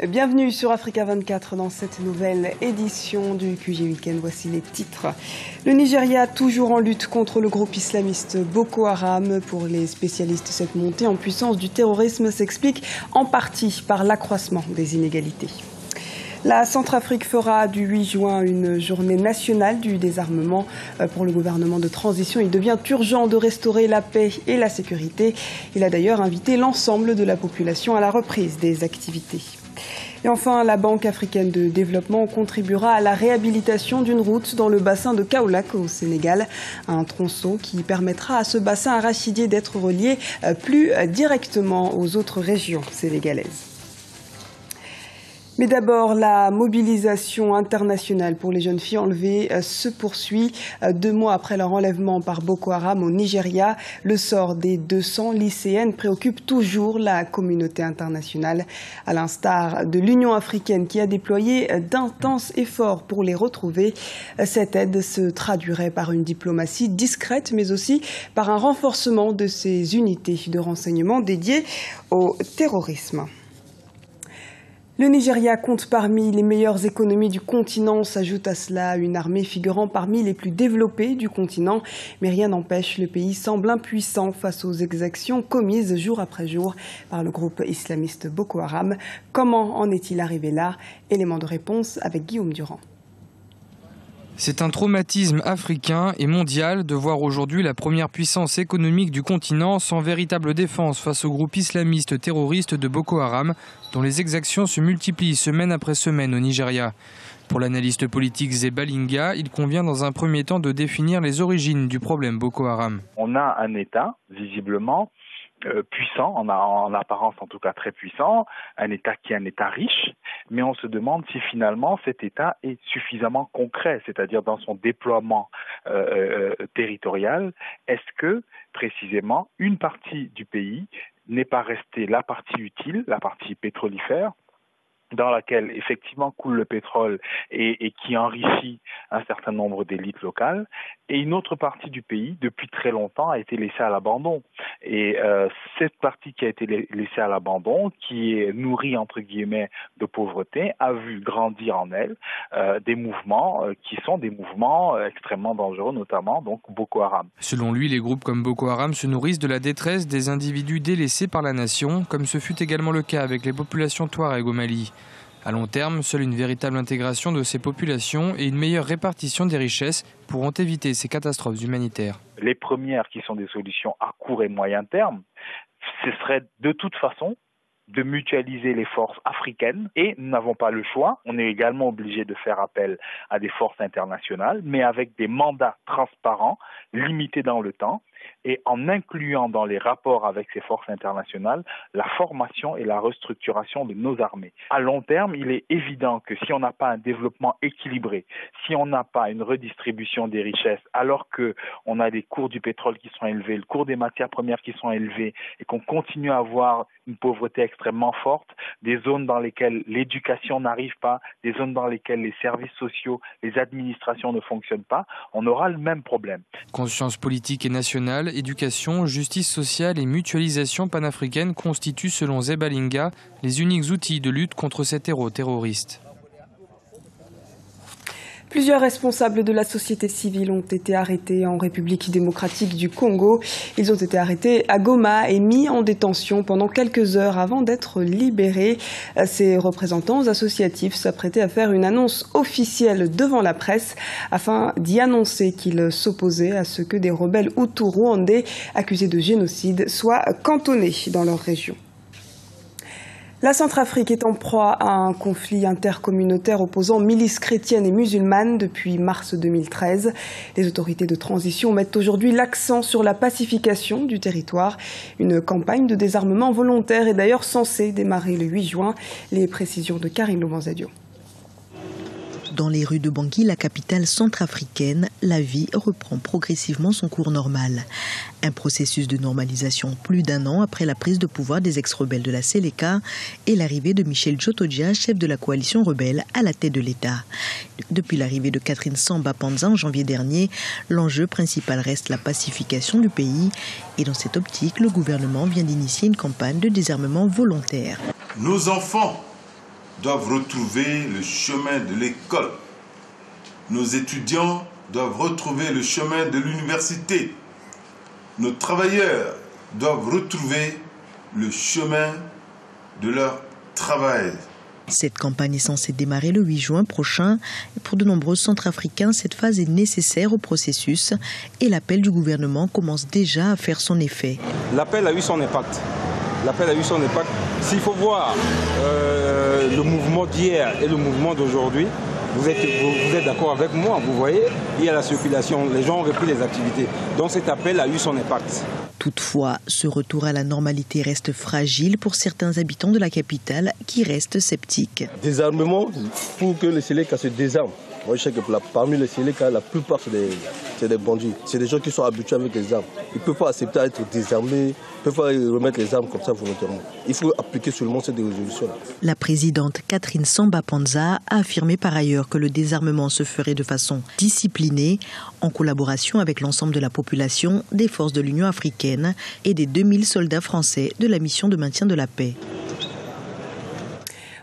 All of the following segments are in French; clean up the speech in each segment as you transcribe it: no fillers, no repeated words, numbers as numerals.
Bienvenue sur Africa 24 dans cette nouvelle édition du QG Week-end. Voici les titres. Le Nigeria toujours en lutte contre le groupe islamiste Boko Haram. Pour les spécialistes, cette montée en puissance du terrorisme s'explique en partie par l'accroissement des inégalités. La Centrafrique fera du 8 juin une journée nationale du désarmement. Pour le gouvernement de transition, il devient urgent de restaurer la paix et la sécurité. Il a d'ailleurs invité l'ensemble de la population à la reprise des activités. Et enfin, la Banque africaine de développement contribuera à la réhabilitation d'une route dans le bassin de Kaolack au Sénégal. Un tronçon qui permettra à ce bassin arachidier d'être relié plus directement aux autres régions sénégalaises. Mais d'abord, la mobilisation internationale pour les jeunes filles enlevées se poursuit. 2 mois après leur enlèvement par Boko Haram au Nigeria, le sort des 200 lycéennes préoccupe toujours la communauté internationale. À l'instar de l'Union africaine qui a déployé d'intenses efforts pour les retrouver, cette aide se traduirait par une diplomatie discrète, mais aussi par un renforcement de ces unités de renseignement dédiées au terrorisme. Le Nigeria compte parmi les meilleures économies du continent. S'ajoute à cela une armée figurant parmi les plus développées du continent. Mais rien n'empêche, le pays semble impuissant face aux exactions commises jour après jour par le groupe islamiste Boko Haram. Comment en est-il arrivé là? Élément de réponse avec Guillaume Durand. C'est un traumatisme africain et mondial de voir aujourd'hui la première puissance économique du continent sans véritable défense face au groupe islamiste terroriste de Boko Haram, dont les exactions se multiplient semaine après semaine au Nigeria. Pour l'analyste politique Zebalinga, il convient dans un premier temps de définir les origines du problème Boko Haram. On a un État, visiblement, puissant, en apparence en tout cas très puissant, un État qui est un État riche, mais on se demande si finalement cet État est suffisamment concret, c'est-à-dire dans son déploiement territorial. Est-ce que précisément une partie du pays n'est pas restée la partie utile, la partie pétrolifère, dans laquelle effectivement coule le pétrole et qui enrichit un certain nombre d'élites locales, et une autre partie du pays, depuis très longtemps, a été laissée à l'abandon. Et cette partie qui a été laissée à l'abandon, qui est nourrie entre guillemets de pauvreté, a vu grandir en elle des mouvements qui sont des mouvements extrêmement dangereux, notamment donc Boko Haram. Selon lui, les groupes comme Boko Haram se nourrissent de la détresse des individus délaissés par la nation, comme ce fut également le cas avec les populations touareg au Mali. À long terme, seule une véritable intégration de ces populations et une meilleure répartition des richesses pourront éviter ces catastrophes humanitaires. Les premières qui sont des solutions à court et moyen terme, ce serait de toute façon de mutualiser les forces africaines, et nous n'avons pas le choix. On est également obligé de faire appel à des forces internationales, mais avec des mandats transparents, limités dans le temps, et en incluant dans les rapports avec ces forces internationales la formation et la restructuration de nos armées. À long terme, il est évident que si on n'a pas un développement équilibré, si on n'a pas une redistribution des richesses, alors qu'on a des cours du pétrole qui sont élevés, le cours des matières premières qui sont élevés, et qu'on continue à avoir une pauvreté extrêmement forte, des zones dans lesquelles l'éducation n'arrive pas, des zones dans lesquelles les services sociaux, les administrations ne fonctionnent pas, on aura le même problème. Conscience politique et nationale, éducation, justice sociale et mutualisation panafricaine constituent, selon Zebalinga, les uniques outils de lutte contre ces terreaux terroristes. Plusieurs responsables de la société civile ont été arrêtés en République démocratique du Congo. Ils ont été arrêtés à Goma et mis en détention pendant quelques heures avant d'être libérés. Ces représentants associatifs s'apprêtaient à faire une annonce officielle devant la presse afin d'y annoncer qu'ils s'opposaient à ce que des rebelles hutus rwandais accusés de génocide soient cantonnés dans leur région. La Centrafrique est en proie à un conflit intercommunautaire opposant milices chrétiennes et musulmanes depuis mars 2013. Les autorités de transition mettent aujourd'hui l'accent sur la pacification du territoire. Une campagne de désarmement volontaire est d'ailleurs censée démarrer le 8 juin. Les précisions de Karine Lomanzadio. Dans les rues de Bangui, la capitale centrafricaine, la vie reprend progressivement son cours normal. Un processus de normalisation plus d'1 an après la prise de pouvoir des ex-rebelles de la Séléka et l'arrivée de Michel Djotodia, chef de la coalition rebelle, à la tête de l'État. Depuis l'arrivée de Catherine Samba-Panza en janvier dernier, l'enjeu principal reste la pacification du pays. Et dans cette optique, le gouvernement vient d'initier une campagne de désarmement volontaire. Nos enfants doivent retrouver le chemin de l'école. Nos étudiants doivent retrouver le chemin de l'université. Nos travailleurs doivent retrouver le chemin de leur travail. Cette campagne est censée démarrer le 8 juin prochain. Pour de nombreux Centrafricains, cette phase est nécessaire au processus et l'appel du gouvernement commence déjà à faire son effet. L'appel a eu son impact. S'il faut voir le mouvement d'hier et le mouvement d'aujourd'hui, vous êtes d'accord avec moi, vous voyez, il y a la circulation, les gens ont repris les activités. Donc cet appel a eu son impact. Toutefois, ce retour à la normalité reste fragile pour certains habitants de la capitale qui restent sceptiques. Désarmement pour que les Séléka se désarment. Moi, je sais que parmi les Séléka, la plupart, c'est des bandits. C'est des gens qui sont habitués avec les armes. Ils ne peuvent pas accepter d'être désarmés, ils ne peuvent pas remettre les armes comme ça volontairement. Il faut appliquer seulement cette résolution. La présidente Catherine Samba-Panza a affirmé par ailleurs que le désarmement se ferait de façon disciplinée, en collaboration avec l'ensemble de la population, des forces de l'Union africaine et des 2000 soldats français de la mission de maintien de la paix.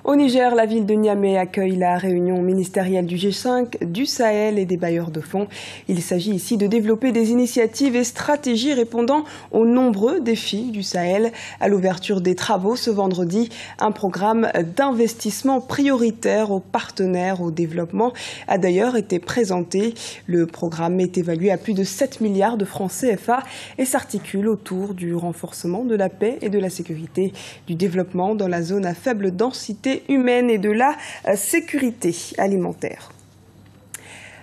Au Niger, la ville de Niamey accueille la réunion ministérielle du G5, du Sahel et des bailleurs de fonds. Il s'agit ici de développer des initiatives et stratégies répondant aux nombreux défis du Sahel. À l'ouverture des travaux ce vendredi, un programme d'investissement prioritaire aux partenaires au développement a d'ailleurs été présenté. Le programme est évalué à plus de 7 milliards de francs CFA et s'articule autour du renforcement de la paix et de la sécurité, du développement dans la zone à faible densité humaine et de la sécurité alimentaire.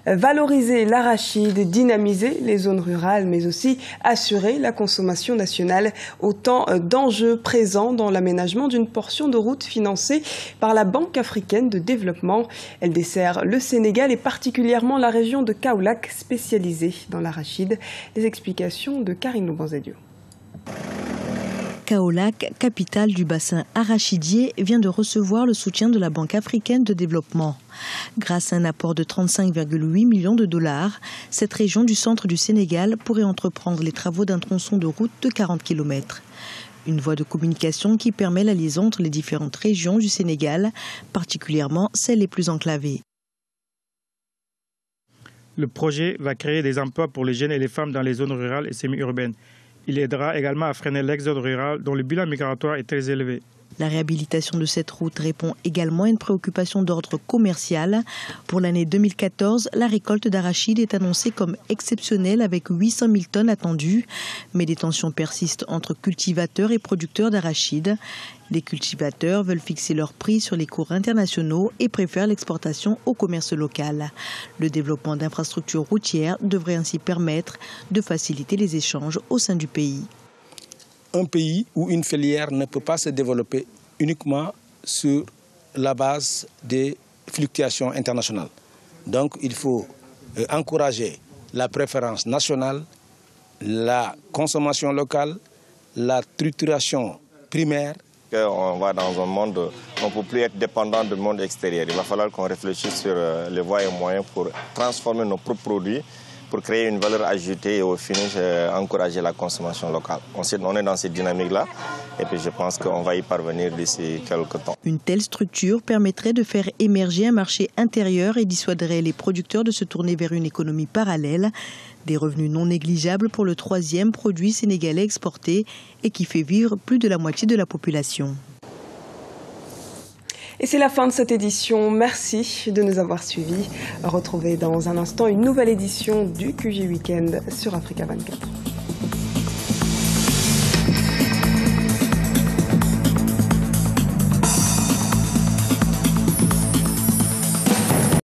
Valoriser l'arachide, dynamiser les zones rurales, mais aussi assurer la consommation nationale, autant d'enjeux présents dans l'aménagement d'une portion de route financée par la Banque africaine de développement. Elle dessert le Sénégal et particulièrement la région de Kaolack, spécialisée dans l'arachide. Les explications de Karine Loubanzédio. Kaolack, capitale du bassin arachidier, vient de recevoir le soutien de la Banque africaine de développement. Grâce à un apport de 35,8 millions de dollars, cette région du centre du Sénégal pourrait entreprendre les travaux d'un tronçon de route de 40 km. Une voie de communication qui permet la liaison entre les différentes régions du Sénégal, particulièrement celles les plus enclavées. Le projet va créer des emplois pour les jeunes et les femmes dans les zones rurales et semi-urbaines. Il aidera également à freiner l'exode rural dont le bilan migratoire est très élevé. La réhabilitation de cette route répond également à une préoccupation d'ordre commercial. Pour l'année 2014, la récolte d'arachide est annoncée comme exceptionnelle avec 800 000 tonnes attendues. Mais des tensions persistent entre cultivateurs et producteurs d'arachide. Les cultivateurs veulent fixer leur prix sur les cours internationaux et préfèrent l'exportation au commerce local. Le développement d'infrastructures routières devrait ainsi permettre de faciliter les échanges au sein du pays. Un pays où une filière ne peut pas se développer uniquement sur la base des fluctuations internationales. Donc il faut encourager la préférence nationale, la consommation locale, la trituration primaire. On va dans un monde, on ne peut plus être dépendant du monde extérieur. Il va falloir qu'on réfléchisse sur les voies et moyens pour transformer nos propres produits, pour créer une valeur ajoutée et au finish encourager la consommation locale. On est dans cette dynamique-là et puis je pense qu'on va y parvenir d'ici quelques temps. Une telle structure permettrait de faire émerger un marché intérieur et dissuaderait les producteurs de se tourner vers une économie parallèle. Des revenus non négligeables pour le troisième produit sénégalais exporté et qui fait vivre plus de la moitié de la population. Et c'est la fin de cette édition. Merci de nous avoir suivis. Retrouvez dans un instant une nouvelle édition du QG Weekend sur Africa 24.